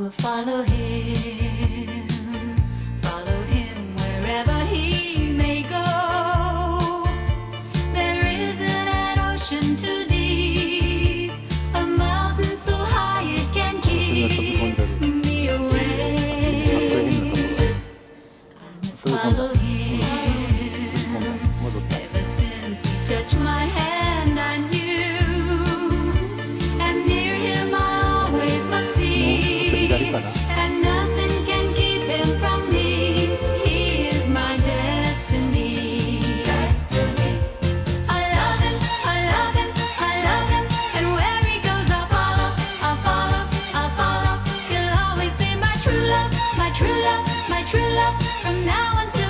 will follow him, follow him wherever he may go. There isn't an ocean too deep, a mountain so high it can keep me away. I must follow him. Ever since he touched my hand, I knew, and near him I always must be, and nothing can keep him from me. He is my destiny. I love him, I love him, I love him, and where he goes I'll follow, I'll follow, I'll follow. He'll always be my true love, my true love, my true love, from now until